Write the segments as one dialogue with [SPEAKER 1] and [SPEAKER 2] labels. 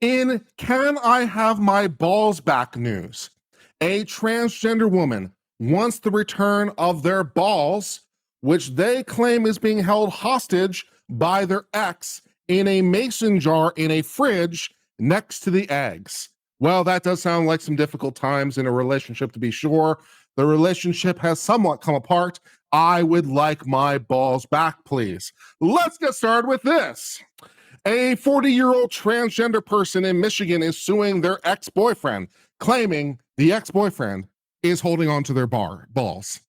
[SPEAKER 1] In Can I Have My Balls Back news, a transgender woman wants the return of their balls, which they claim is being held hostage by their ex in a mason jar in a fridge next to the eggs. Well, that does sound like some difficult times in a relationship, to be sure. The relationship has somewhat come apart. I would like my balls back, please. Let's get started with this. A 40-year-old transgender person in Michigan is suing their ex-boyfriend, claiming the ex-boyfriend is holding on to their balls.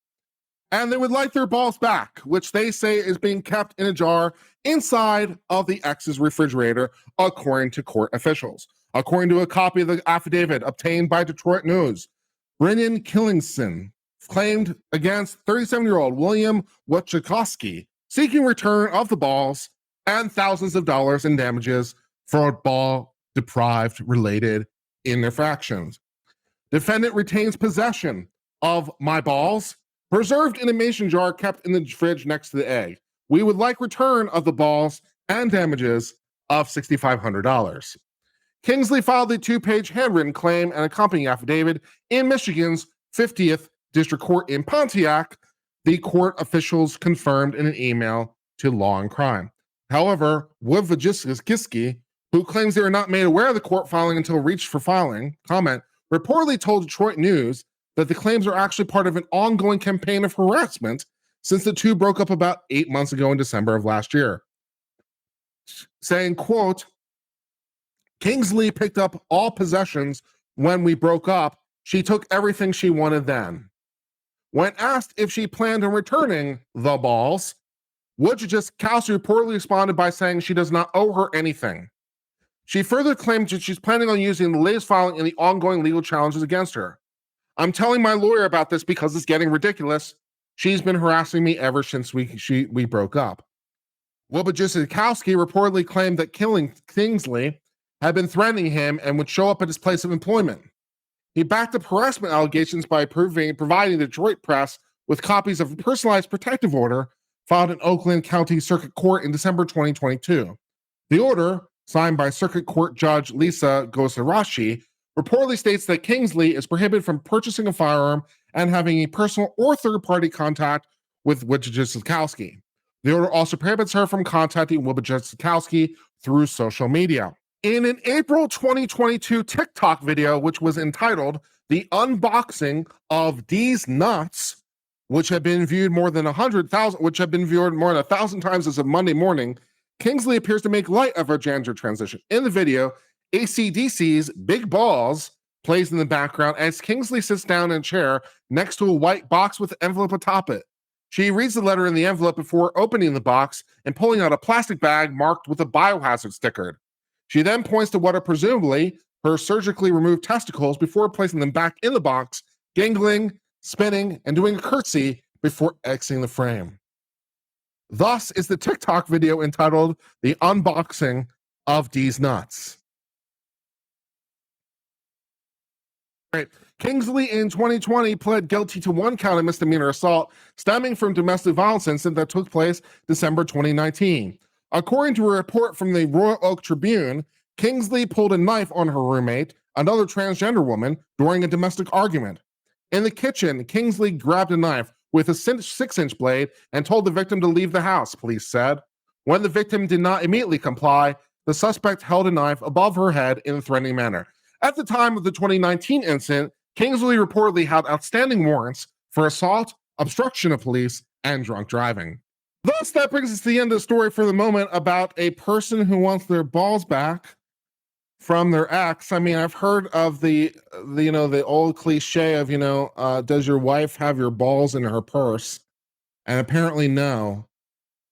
[SPEAKER 1] And they would like their balls back, which they say is being kept in a jar inside of the ex's refrigerator, according to court officials. According to a copy of the affidavit obtained by Detroit News, Brennan Killingson claimed against 37-year-old William Wachakowski, seeking return of the balls and thousands of dollars in damages for ball-deprived related infractions. Defendant retains possession of my balls, preserved in a mason jar kept in the fridge next to the egg. We would like return of the balls and damages of $6,500. Kingsley filed the two-page handwritten claim and accompanying affidavit in Michigan's 50th District Court in Pontiac, the court officials confirmed in an email to Law and Crime. However, Wojciechowski, who claims they were not made aware of the court filing until reached for filing, reportedly told Detroit News that the claims are actually part of an ongoing campaign of harassment since the two broke up about 8 months ago in December of last year. Saying, quote, Kingsley picked up all possessions when we broke up. She took everything she wanted then. When asked if she planned on returning the balls, Wojciechowski reportedly responded by saying she does not owe her anything. She further claimed that she's planning on using the latest filing in the ongoing legal challenges against her. I'm telling my lawyer about this because it's getting ridiculous. She's been harassing me ever since we broke up. Wojciechowski reportedly claimed that Kingsley had been threatening him and would show up at his place of employment. He backed up harassment allegations by providing the Detroit press with copies of a personalized protective order filed in Oakland County Circuit Court in December 2022. The order, signed by Circuit Court Judge Lisa Gosarashi, reportedly states that Kingsley is prohibited from purchasing a firearm and having a personal or third-party contact with Wojciechowski. The order also prohibits her from contacting Wojciechowski through social media. In an April 2022 TikTok video, which was entitled "The Unboxing of These Nuts," which had been viewed more than 1,000 times as of Monday morning, Kingsley appears to make light of her gender transition. In the video, AC/DC's Big Balls plays in the background as Kingsley sits down in a chair next to a white box with an envelope atop it. She reads the letter in the envelope before opening the box and pulling out a plastic bag marked with a biohazard sticker. She then points to what are presumably her surgically removed testicles before placing them back in the box, giggling, spinning, and doing a curtsy before exiting the frame. Thus is the TikTok video entitled "The Unboxing of These Nuts." Right. Kingsley in 2020 pled guilty to one count of misdemeanor assault stemming from domestic violence incident that took place December 2019. According to a report from the Royal Oak Tribune, Kingsley pulled a knife on her roommate, another transgender woman, during a domestic argument. In the kitchen, Kingsley grabbed a knife with a 6-inch blade and told the victim to leave the house, police said. When the victim did not immediately comply, the suspect held a knife above her head in a threatening manner. At the time of the 2019 incident, Kingsley reportedly had outstanding warrants for assault, obstruction of police, and drunk driving. Thus, that brings us to the end of the story for the moment about a person who wants their balls back from their ex. I mean, I've heard of the old cliche of, does your wife have your balls in her purse? And apparently no.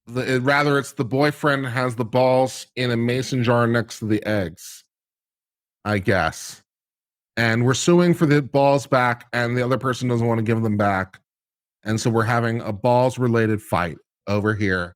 [SPEAKER 1] Rather, it's the boyfriend has the balls in a mason jar next to the eggs, I guess. And we're suing for the balls back, and the other person doesn't want to give them back. And so we're having a balls-related fight over here